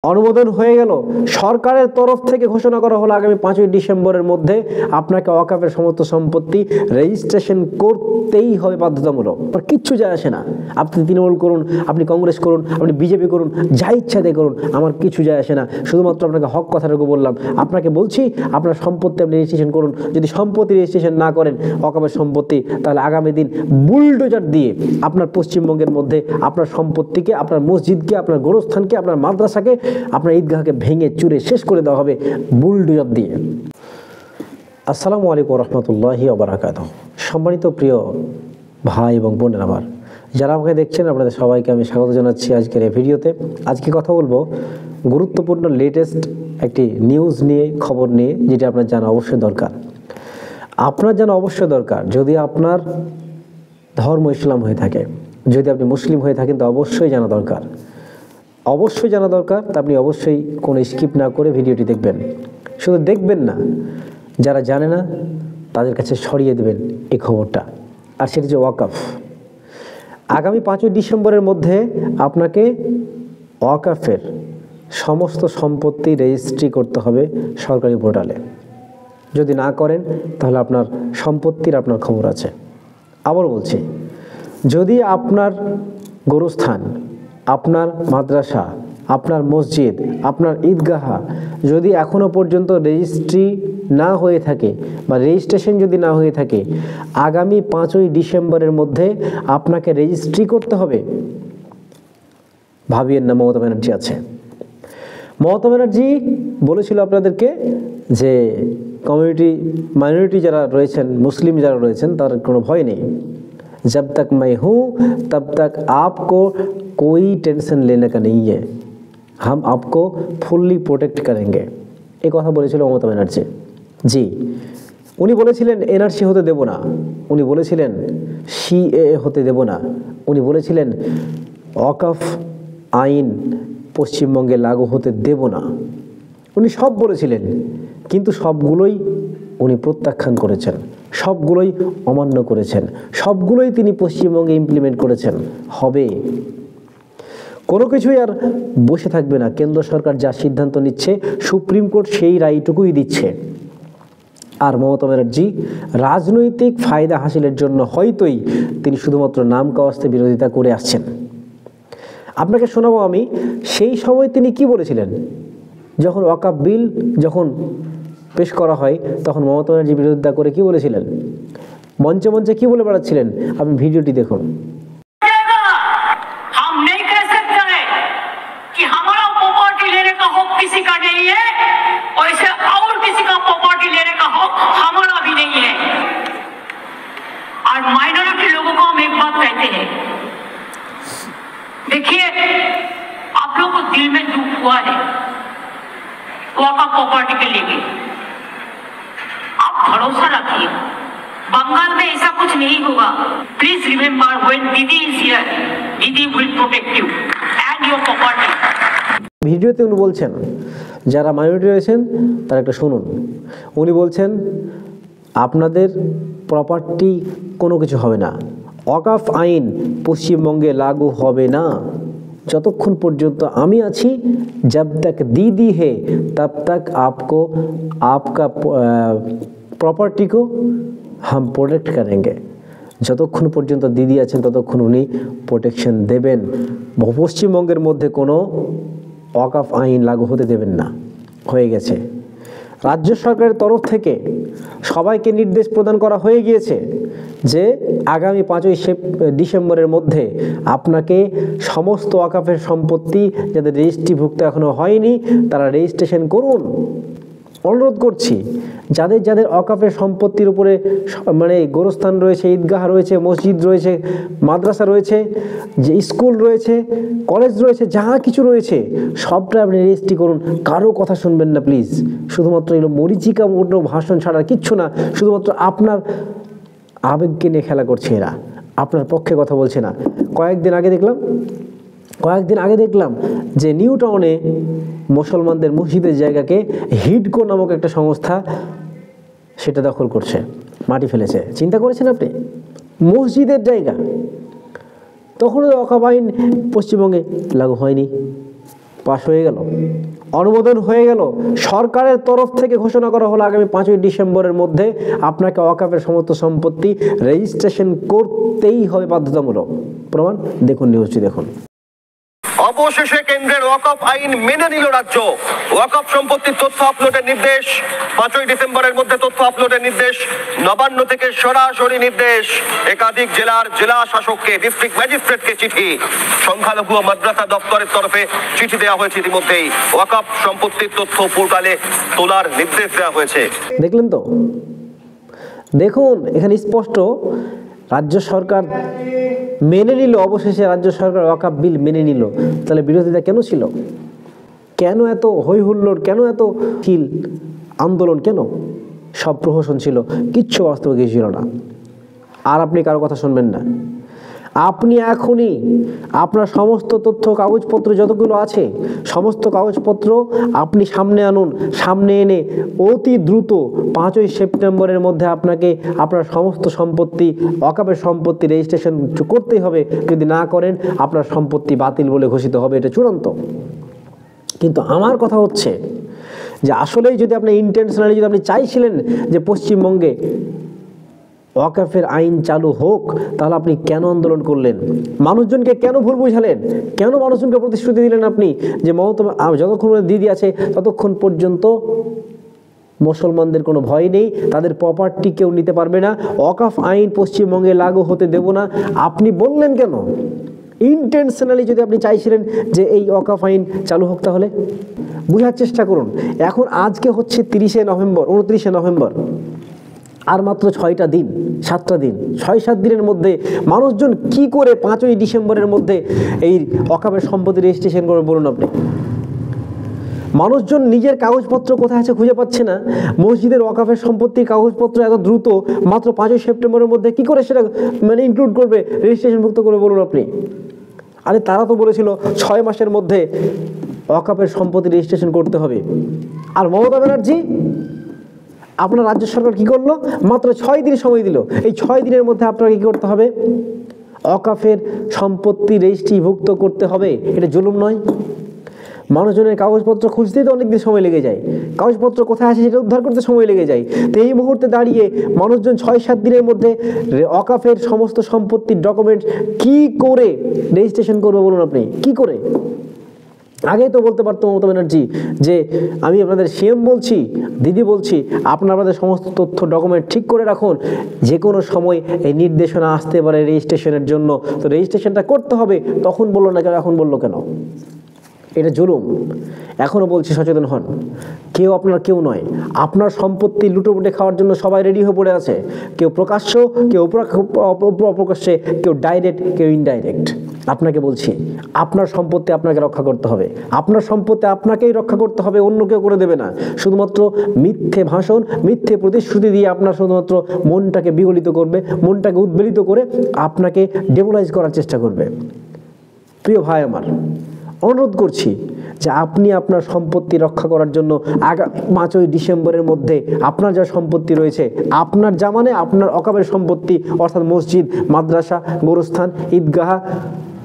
অনুমোদন হয়ে গেল, সরকারের তরফ থেকে ঘোষণা করা হলো আগামী 5ই ডিসেম্বরের মধ্যে আপনাকে ওয়াকফের সমস্ত সম্পত্তি রেজিস্ট্রেশন করতেই হবে বাধ্যতামূলক। আর কিচ্ছু যায় আসে না, আপনি তৃণমূল করুন, আপনি কংগ্রেস করুন, আপনি বিজেপি করুন, যা ইচ্ছা দিয়ে করুন, আমার কিছু যায় আসে না। শুধুমাত্র আপনাকে হক কথাটুকু বললাম। আপনাকে বলছি আপনার সম্পত্তি আপনি রেজিস্ট্রেশন করুন। যদি সম্পত্তি রেজিস্ট্রেশন না করেন ওয়াকফের সম্পত্তি, তাহলে আগামী দিন বুলডোজার দিয়ে আপনার পশ্চিমবঙ্গের মধ্যে আপনার সম্পত্তিকে, আপনার মসজিদকে, আপনার গোরস্থানকে, আপনার মাদ্রাসাকে, আপনার ঈদগাহকে ভেঙে চুরে শেষ করে দেওয়া হবে বুলডোজার দিয়ে। আসসালামু আলাইকুম রহমতুল্লাহি ওয়া বারাকাতুহু। সম্মানিত প্রিয় ভাই এবং বোনেরা আমার, যারা আমাকে দেখছেন আপনাদের সবাইকে আমি স্বাগত জানাচ্ছি আজকের এই ভিডিওতে। আজকে কথা বলবো গুরুত্বপূর্ণ লেটেস্ট একটি নিউজ নিয়ে, খবর নিয়ে, যেটা আপনার জানা অবশ্যই দরকার। আপনার জানা অবশ্যই দরকার। যদি আপনার ধর্ম ইসলাম হয়ে থাকে, যদি আপনি মুসলিম হয়ে থাকেন, তো অবশ্যই জানা দরকার, অবশ্যই জানা দরকার। তা আপনি অবশ্যই কোনো স্কিপ না করে ভিডিওটি দেখবেন। শুধু দেখবেন না, যারা জানে না তাদের কাছে ছড়িয়ে দেবেন এই খবরটা। আর সেটি হচ্ছে ওয়াকফ। আগামী 5ই ডিসেম্বরের মধ্যে আপনাকে ওয়াকফের সমস্ত সম্পত্তি রেজিস্ট্রি করতে হবে সরকারি পোর্টালে। যদি না করেন তাহলে আপনার সম্পত্তির আপনার খবর আছে। আবার বলছি, যদি আপনার গোরস্থান, আপনার মাদ্রাসা, আপনার মসজিদ, আপনার ঈদগাহ যদি এখনও পর্যন্ত রেজিস্ট্রি না হয়ে থাকে বা রেজিস্ট্রেশন যদি না হয়ে থাকে, আগামী 5ই ডিসেম্বরের মধ্যে আপনাকে রেজিস্ট্রি করতে হবে। ভাবিয়েন না, মমতা ব্যানার্জি আছে। মমতা ব্যানার্জি বলেছিল আপনাদেরকে যে মাইনরিটি যারা রয়েছেন, মুসলিম যারা রয়েছেন, তার কোনো ভয় নেই। जब तक मैं हूँ तब तक आपको कोई टेंशन लेने का नहीं है, हम आपको ফুললি প্রোটেক্ট করেंगे। এই কথা বলেছিল মমতা ব্যানার্জি। জি, উনি বলেছিলেন এনআরসি হতে দেব না, উনি বলেছিলেন সিএএ হতে দেব না, উনি বলেছিলেন ওয়াকফ আইন পশ্চিমবঙ্গে লাগু হতে দেব না। উনি সব বলেছিলেন, কিন্তু সবগুলোই উনি প্রত্যাখ্যান করেছেন, সবগুলোই অমান্য করেছেন, সবগুলোই তিনি পশ্চিমবঙ্গে ইমপ্লিমেন্ট করেছেন। হবে, কোনো কিছুই আর বসে থাকবে না। কেন্দ্র সরকার যা সিদ্ধান্ত নিচ্ছে, সুপ্রিম কোর্ট সেই রায়টুকুই দিচ্ছে। আর মমতা ব্যানার্জি রাজনৈতিক ফায়দা হাসিলের জন্য হয়তোই তিনি শুধুমাত্র নাম কাওয়াস্তে বিরোধিতা করে আসছেন। আপনাকে শোনাবো আমি সেই সময় তিনি কি বলেছিলেন। যখন ওয়াকফ বিল যখন পেশ করা হয়, তখন মমতা ব্যানার্জি বিরোধিতা করে কি বলেছিলেন, মঞ্চে মঞ্চে কি বলে বেড়াচ্ছিলেন, আপনি ভিডিওটি দেখুন। और माइनॉरिटी लोगों को हम एक बात कहते हैं, देखिए आप लोगों को दिल में दुख हुआ है वक़्फ़ प्रॉपर्टी के लेके, आप भरोसा रखिए बंगाल में ऐसा कुछ नहीं होगा। प्लीज रिमेम्बर व्हेन दीदी इज हियर, दीदी will protect you and your property. ভিডিওতে উনি বলছেন, যারা মাইনরিটি রয়েছেন তারা একটা শুনুন। উনি বলছেন আপনাদের প্রপার্টি কোনো কিছু হবে না, ওয়াকফ আইন পশ্চিমবঙ্গে লাগু হবে না যতক্ষণ পর্যন্ত আমি আছি। जब तक दीदी है तब तक आपको आपका प्रॉपर्टी को हम प्रोटेक्ट करेंगे। যতক্ষণ পর্যন্ত দিদি আছেন ততক্ষণ উনি প্রোটেকশন দেবেন। পশ্চিমবঙ্গের মধ্যে কোনো ওয়াকফ আইন লাগু হতে দেবেন না। হয়ে গেছে, রাজ্য সরকারের তরফ থেকে সবাইকে নির্দেশ প্রদান করা হয়ে গিয়েছে যে আগামী 5ই ডিসেম্বরের মধ্যে আপনাকে সমস্ত ওয়াকফের সম্পত্তি যাদের রেজিস্ট্রিভুক্ত এখনও হয়নি তারা রেজিস্ট্রেশন করুন। অনুরোধ করছি, যাদের যাদের ওয়াকফের সম্পত্তির উপরে মানে গোরস্থান রয়েছে, ঈদগাহ রয়েছে, মসজিদ রয়েছে, মাদ্রাসা রয়েছে, যে স্কুল রয়েছে, কলেজ রয়েছে, যা কিছু রয়েছে সবটা আপনি রেজিস্ট্রি করুন। কারো কথা শুনবেন না প্লিজ। শুধুমাত্র এগুলো মরিচিকা মূর্ণ ভাষণ ছাড়া কিচ্ছু না। শুধুমাত্র আপনার আবেগকে নিয়ে খেলা করছে এরা, আপনার পক্ষে কথা বলছে না। কয়েকদিন আগে দেখলাম যে নিউ টাউনে মুসলমানদের মসজিদের জায়গাকে হিডকো নামক একটা সংস্থা সেটা দখল করছে, মাটি ফেলেছে। চিন্তা করেছেন আপনি? মসজিদের জায়গা, তখন ওয়াকফ আইন পশ্চিমবঙ্গে লাগু হয়নি। পাশ হয়ে গেল, অনুমোদন হয়ে গেল, সরকারের তরফ থেকে ঘোষণা করা হলো আগামী 5ই ডিসেম্বরের মধ্যে আপনাকে ওয়াকফের সমস্ত সম্পত্তি রেজিস্ট্রেশন করতেই হবে বাধ্যতামূলক। প্রমাণ দেখুন, নিউজটি দেখুন। অবশেষে কেন্দ্রের ওয়াকফ আইন মেনে নিল রাজ্য। ওয়াকফ সম্পত্তির তথ্য আপলোডের নির্দেশ, 5ই ডিসেম্বরের মধ্যে তথ্য আপলোডের নির্দেশ, নবান্ন থেকে সরাসরি নির্দেশ। একাধিক জেলার জেলা শাসককে, ডিস্ট্রিক্ট ম্যাজিস্ট্রেটকে চিঠি, সংখ্যালঘু ও মাদ্রাসা দপ্তরের তরফে চিঠি দেওয়া হয়েছে। ইতিমধ্যেই ওয়াকফ সম্পত্তির তথ্য পোর্টালে তোলার নির্দেশ দেওয়া হয়েছে। দেখলেন তো, দেখুন এখানে স্পষ্ট রাজ্য সরকার মেনে নিল, অবশেষে রাজ্য সরকার ওয়াকফ বিল মেনে নিল। তাহলে বিরোধিতা কেন ছিল? কেন এত হই হুল্লোড়? কেন এত খিল আন্দোলন? কেন? সব প্রহসন ছিল, কিচ্ছু বাস্তবে কিছু ছিল না। আর আপনি কারো কথা শুনবেন না। আপনি এখনই আপনার সমস্ত তথ্য কাগজপত্র যতগুলো আছে সমস্ত কাগজপত্র আপনি সামনে আনুন। সামনে এনে অতি দ্রুত 5ই সেপ্টেম্বরের মধ্যে আপনাকে আপনার সমস্ত সম্পত্তি, ওয়াকফের সম্পত্তি রেজিস্ট্রেশন করতেই হবে। যদি না করেন আপনার সম্পত্তি বাতিল বলে ঘোষিত হবে, এটা চূড়ান্ত। কিন্তু আমার কথা হচ্ছে যে আসলেই যদি আপনি ইন্টেনশনালি যদি আপনি চাইছিলেন যে পশ্চিমবঙ্গে ওয়াকফের আইন চালু হোক, তাহলে আপনি কেন আন্দোলন করলেন? মানুষজনকে কেন ভুল বুঝালেন? কেন মানুষজনকে প্রতিশ্রুতি দিলেন আপনি যে মমতা যতক্ষণ দিদি আছে ততক্ষণ পর্যন্ত মুসলমানদের কোনো ভয় নেই, তাদের প্রপার্টি কেউ নিতে পারবে না, ওয়াকফ আইন পশ্চিমবঙ্গে লাগু হতে দেব না? আপনি বললেন কেন? ইন্টেনশনালি যদি আপনি চাইছিলেন যে এই ওয়াকফ আইন চালু হোক, তাহলে বোঝার চেষ্টা করুন। এখন আজকে হচ্ছে 30শে নভেম্বর, 29শে নভেম্বর, আর মাত্র 6টা দিন, 7টা দিন, 6-7 দিনের মধ্যে মানুষজন কি করে 5ই ডিসেম্বরের মধ্যে এই ওয়াকফের সম্পত্তি রেজিস্ট্রেশন করবে বলুন আপনি? মানুষজন নিজের কাগজপত্র কোথায় আছে খুঁজে পাচ্ছে না। মসজিদের ওয়াকফের সম্পত্তির কাগজপত্র এত দ্রুত মাত্র 5ই সেপ্টেম্বরের মধ্যে কি করে সেটা ইনক্লুড করবে, রেজিস্ট্রেশনভুক্ত করবে বলুন আপনি? আরে তারা তো বলেছিল 6 মাসের মধ্যে ওয়াকফের সম্পত্তি রেজিস্ট্রেশন করতে হবে। আর মমতা ব্যানার্জি, আপনার রাজ্য সরকার কি করলো? মাত্র 6 দিন সময় দিল। এই 6 দিনের মধ্যে আপনাকে কি করতে হবে? ওয়াকফের সম্পত্তি রেজিস্ট্রিভুক্ত করতে হবে। এটা জুলুম নয়? মানুষজনের কাগজপত্র খুঁজতেই তো অনেকদিন সময় লেগে যায়, কাগজপত্র কোথায় আছে সেটা উদ্ধার করতে সময় লেগে যায়। তো এই মুহূর্তে দাঁড়িয়ে মানুষজন 6-7 দিনের মধ্যে ওয়াকফের সমস্ত সম্পত্তির ডকুমেন্টস কি করে রেজিস্ট্রেশন করবে বলুন আপনি? কি করে? আগেই তো বলতে পারতো মমতা ব্যানার্জি যে আমি আপনাদের সিএম বলছি, দিদি বলছি, আপনাদের সমস্ত তথ্য ডকুমেন্ট ঠিক করে রাখুন, যে কোনো সময় এই নির্দেশনা আসতে পারে রেজিস্ট্রেশনের জন্য, তো রেজিস্ট্রেশনটা করতে হবে। তখন বললো না কেন, এখন বললো কেন? এটা জুলুম। এখনও বলছি সচেতন হন। কেউ আপনার কেউ নয়। আপনার সম্পত্তি লুটোপুটে খাওয়ার জন্য সবাই রেডি হয়ে পড়ে আছে, কেউ প্রকাশ্য, কেউ অপ্রকাশ্যে, কেউ ডাইরেক্ট, কেউ ইনডাইরেক্ট। আপনাকে বলছি আপনার সম্পত্তি আপনাকে রক্ষা করতে হবে, আপনার সম্পত্তি আপনাকেই রক্ষা করতে হবে, অন্য কেউ করে দেবে না। শুধুমাত্র মিথ্যে ভাষণ, মিথ্যে প্রতিশ্রুতি দিয়ে আপনার শুধুমাত্র মনটাকে বিগলিত করবে, মনটাকে উদ্বেলিত করে আপনাকে ডেমোলাইজ করার চেষ্টা করবে। প্রিয় ভাই আমার, অনুরোধ করছি যে আপনি আপনার সম্পত্তি রক্ষা করার জন্য 5ই ডিসেম্বরের মধ্যে আপনার যা সম্পত্তি রয়েছে, আপনার যা মানে আপনার ওয়াকফের সম্পত্তি, অর্থাৎ মসজিদ, মাদ্রাসা, গোরস্থান, ঈদগাহ,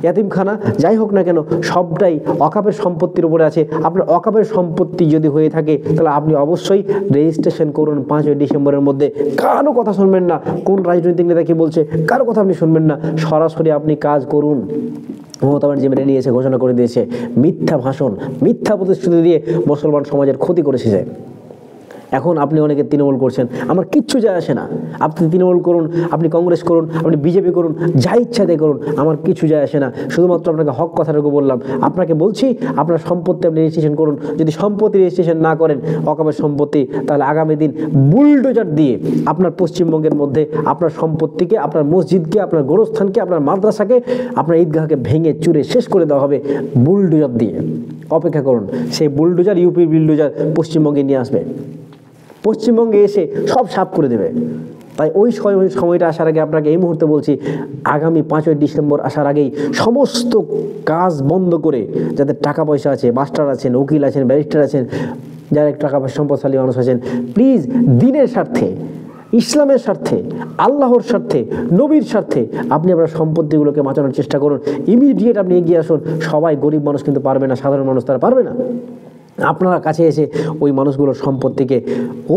ইয়াতিমখানা, যাই হোক না কেন সবটাই ওয়াকফের সম্পত্তির উপরে আছে। আপনার ওয়াকফের সম্পত্তি যদি হয়ে থাকে তাহলে আপনি অবশ্যই রেজিস্ট্রেশন করুন 5ই ডিসেম্বরের মধ্যে। কারো কথা শুনবেন না, কোন রাজনৈতিক নেতা কি বলছে কারো কথা আপনি শুনবেন না, সরাসরি আপনি কাজ করুন। মমতা ব্যানার্জি মেনে নিয়েছে, ঘোষণা করে দিয়েছে। মিথ্যা ভাষণ, মিথ্যা প্রতিশ্রুতি দিয়ে মুসলমান সমাজের ক্ষতি করেছে। এখন আপনি অনেকে তৃণমূল করছেন, আমার কিচ্ছু যায় আসে না। আপনি তৃণমূল করুন, আপনি কংগ্রেস করুন, আপনি বিজেপি করুন, যা ইচ্ছা দিয়ে করুন, আমার কিছু যায় আসে না। শুধুমাত্র আপনাকে হক কথাটুকু বললাম। আপনাকে বলছি আপনার সম্পত্তি আপনি রেজিস্ট্রেশন করুন। যদি সম্পত্তি রেজিস্ট্রেশন না করেন ওয়াকফের সম্পত্তি, তাহলে আগামী দিন বুলডোজার দিয়ে আপনার পশ্চিমবঙ্গের মধ্যে আপনার সম্পত্তিকে, আপনার মসজিদকে, আপনার গোরস্থানকে, আপনার মাদ্রাসাকে, আপনার ঈদগাহকে ভেঙে চুরে শেষ করে দেওয়া হবে বুলডোজার দিয়ে। অপেক্ষা করুন, সেই বুলডোজার, ইউপির বুলডোজার পশ্চিমবঙ্গে নিয়ে আসবে, পশ্চিমবঙ্গে এসে সব সাফ করে দেবে। তাই ওই সময়টা আসার আগে আপনাকে এই মুহূর্তে বলছি, আগামী 5ই ডিসেম্বর আসার আগেই সমস্ত কাজ বন্ধ করে, যাদের টাকা পয়সা আছে, মাস্টার আছেন, উকিল আছেন, ব্যারিস্টার আছেন, যারা টাকা পয়সা সম্পদশালী মানুষ আছেন, প্লিজ দিনের স্বার্থে ইসলামের স্বার্থে, আল্লাহর স্বার্থে, নবীর স্বার্থে আপনি আপনার সম্পত্তিগুলোকে বাঁচানোর চেষ্টা করুন। ইমিডিয়েট আপনি এগিয়ে আসুন। সবাই গরিব মানুষ কিন্তু পারবে না, সাধারণ মানুষ তারা পারবে না। আপনার কাছে এসে ওই মানুষগুলোর সম্পত্তিকে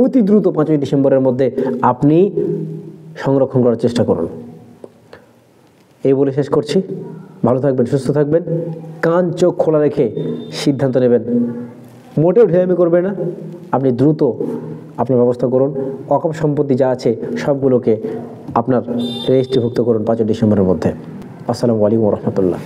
অতি দ্রুত 5ই ডিসেম্বরের মধ্যে আপনি সংরক্ষণ করার চেষ্টা করুন। এই বলে শেষ করছি। ভালো থাকবেন, সুস্থ থাকবেন, কান চোখ খোলা রেখে সিদ্ধান্ত নেবেন। মোটেও ঢেলামি করবেন না। আপনি দ্রুত আপনার ব্যবস্থা করুন। ওয়াকফ সম্পত্তি যা আছে সবগুলোকে আপনার রেজিস্ট্রিভুক্ত করুন 5ই ডিসেম্বরের মধ্যে। আসসালামু আলাইকুম ওয়া রাহমাতুল্লাহ।